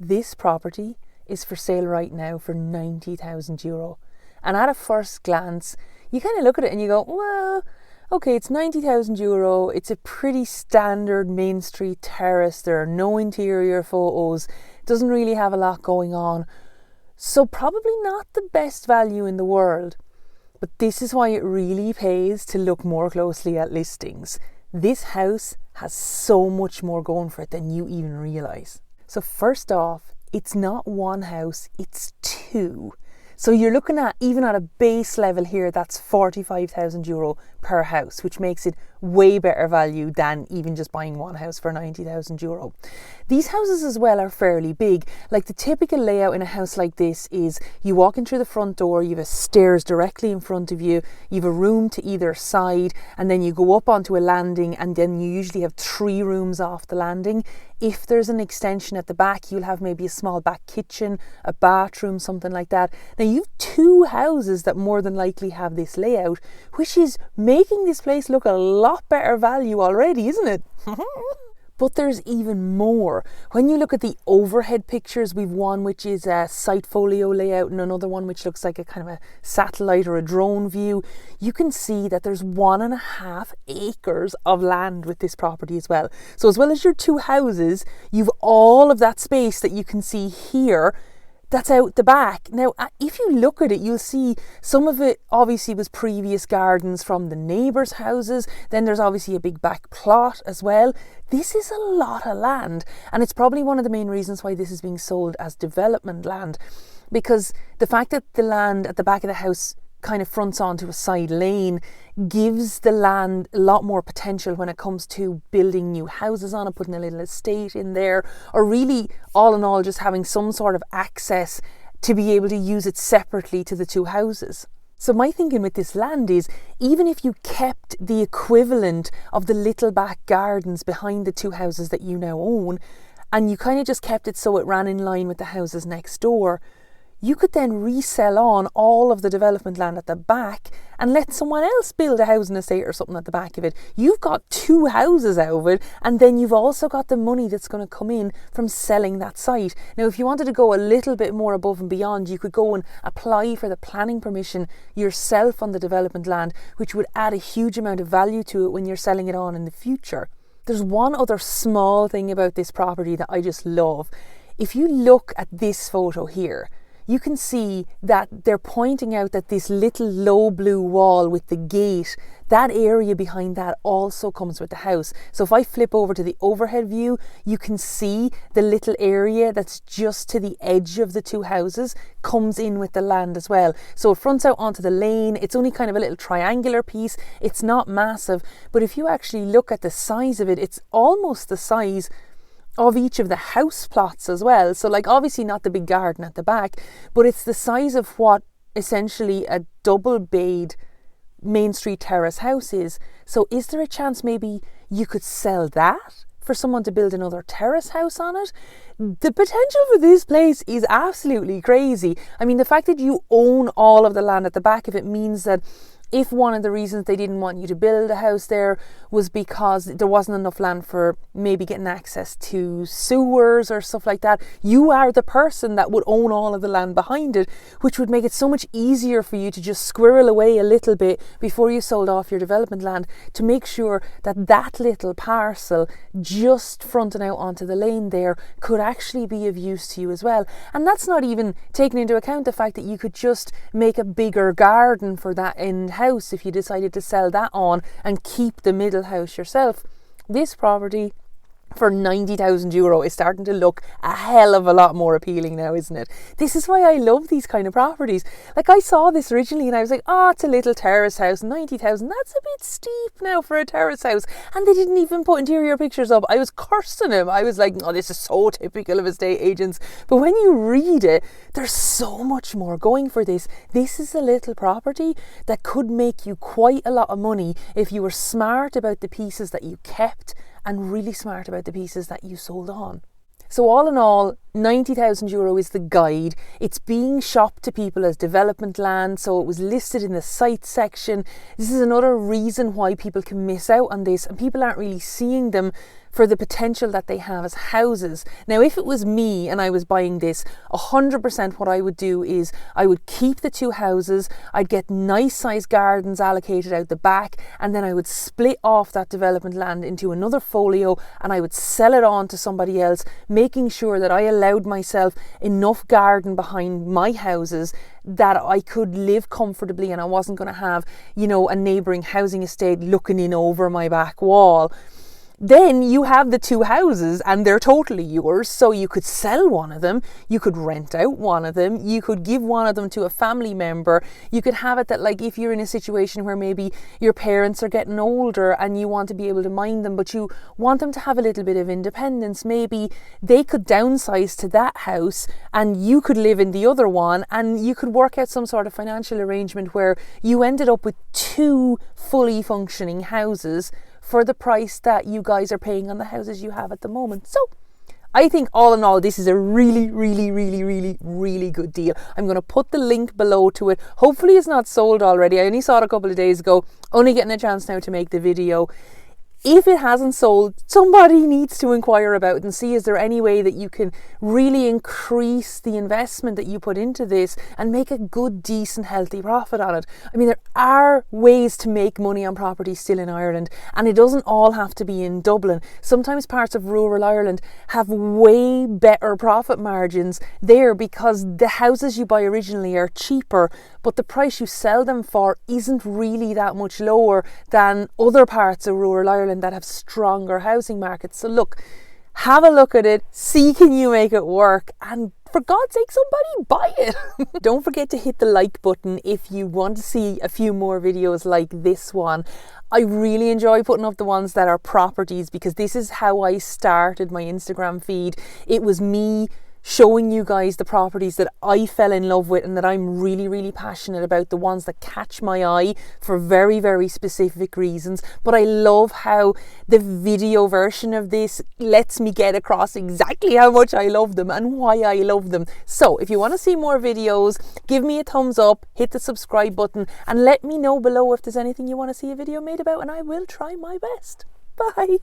This property is for sale right now for €90,000. And at a first glance, you kind of look at it and you go, well, okay, it's €90,000. It's a pretty standard Main Street terrace. There are no interior photos. It doesn't really have a lot going on. So probably not the best value in the world. But this is why it really pays to look more closely at listings. This house has so much more going for it than you even realise. So first off, it's not one house, it's two. So you're looking at, even at a base level here, that's €45,000 per house, which makes it way better value than even just buying one house for €90,000. These houses as well are fairly big. Like the typical layout in a house like this is you walk in through the front door, you have stairs directly in front of you, you have a room to either side, and then you go up onto a landing, and then you usually have 3 rooms off the landing. If there's an extension at the back, you'll have maybe a small back kitchen, a bathroom, something like that. Now you've 2 houses that more than likely have this layout, which is making this place look a lot better value already, isn't it? But there's even more. When you look at the overhead pictures, we've one which is a site folio layout and another one which looks like a kind of a satellite or a drone view. You can see that there's 1.5 acres of land with this property as well. So as well as your 2 houses, you've all of that space that you can see here that's out the back. Now, if you look at it, you'll see some of it obviously was previous gardens from the neighbours' houses. Then there's obviously a big back plot as well. This is a lot of land, and it's probably one of the main reasons why this is being sold as development land, because the fact that the land at the back of the house kind of fronts onto a side lane gives the land a lot more potential when it comes to building new houses on it, putting a little estate in there, or really all in all just having some sort of access to be able to use it separately to the 2 houses. So my thinking with this land is, even if you kept the equivalent of the little back gardens behind the 2 houses that you now own, and you kind of just kept it so it ran in line with the houses next door, you could then resell on all of the development land at the back and let someone else build a housing estate or something at the back of it. You've got 2 houses out of it, and then you've also got the money that's going to come in from selling that site. Now, if you wanted to go a little bit more above and beyond, you could go and apply for the planning permission yourself on the development land, which would add a huge amount of value to it when you're selling it on in the future. There's one other small thing about this property that I just love. If you look at this photo here, you can see that they're pointing out that this little low blue wall with the gate, that area behind that also comes with the house. So if I flip over to the overhead view, you can see the little area that's just to the edge of the 2 houses comes in with the land as well. So it fronts out onto the lane. It's only kind of a little triangular piece. It's not massive, but if you actually look at the size of it, it's almost the size of each of the house plots as well. So like obviously not the big garden at the back, but it's the size of what essentially a double bayed Main Street terrace house is. So is there a chance maybe you could sell that for someone to build another terrace house on it? The potential for this place is absolutely crazy. I mean, the fact that you own all of the land at the back of it means that if one of the reasons they didn't want you to build a house there was because there wasn't enough land for maybe getting access to sewers or stuff like that, you are the person that would own all of the land behind it, which would make it so much easier for you to just squirrel away a little bit before you sold off your development land to make sure that that little parcel just fronting out onto the lane there could actually be of use to you as well. And that's not even taking into account the fact that you could just make a bigger garden for that end house if you decided to sell that on and keep the middle house yourself. This property for €90,000 is starting to look a hell of a lot more appealing now, isn't it? This is why I love these kind of properties. Like, I saw this originally and I was like, oh, it's a little terrace house, 90,000, that's a bit steep now for a terrace house. And they didn't even put interior pictures up. I was cursing him. I was like, oh, this is so typical of estate agents. But when you read it, there's so much more going for this. This is a little property that could make you quite a lot of money if you were smart about the pieces that you kept and really smart about the pieces that you sold on. So all in all, €90,000 is the guide. It's being shopped to people as development land, so it was listed in the site section. This is another reason why people can miss out on this, and people aren't really seeing them for the potential that they have as houses. Now, if it was me and I was buying this, 100% what I would do is I would keep the 2 houses, I'd get nice sized gardens allocated out the back, and then I would split off that development land into another folio and I would sell it on to somebody else, making sure that I allowed myself enough garden behind my houses that I could live comfortably and I wasn't going to have, a neighbouring housing estate looking in over my back wall. Then you have the 2 houses and they're totally yours. So you could sell one of them, you could rent out one of them, you could give one of them to a family member. You could have it that, like, if you're in a situation where maybe your parents are getting older and you want to be able to mind them, but you want them to have a little bit of independence, maybe they could downsize to that house and you could live in the other one, and you could work out some sort of financial arrangement where you ended up with 2 fully functioning houses for the price that you guys are paying on the houses you have at the moment. So I think all in all, this is a really, really, really, really, really good deal. I'm going to put the link below to it. Hopefully it's not sold already. I only saw it a couple of days ago, only getting a chance now to make the video. If it hasn't sold, somebody needs to inquire about it and see, is there any way that you can really increase the investment that you put into this and make a good, decent, healthy profit on it. I mean, there are ways to make money on property still in Ireland, and it doesn't all have to be in Dublin. Sometimes parts of rural Ireland have way better profit margins there because the houses you buy originally are cheaper, but the price you sell them for isn't really that much lower than other parts of rural Ireland that have stronger housing markets. So look, have a look at it, see can you make it work, and for God's sake, somebody buy it. Don't forget to hit the like button if you want to see a few more videos like this one. I really enjoy putting up the ones that are properties because this is how I started my Instagram feed. It was me showing you guys the properties that I fell in love with and that I'm really, really passionate about, the ones that catch my eye for very, very specific reasons. But I love how the video version of this lets me get across exactly how much I love them and why I love them. So if you want to see more videos, give me a thumbs up, hit the subscribe button, and let me know below if there's anything you want to see a video made about, and I will try my best. Bye.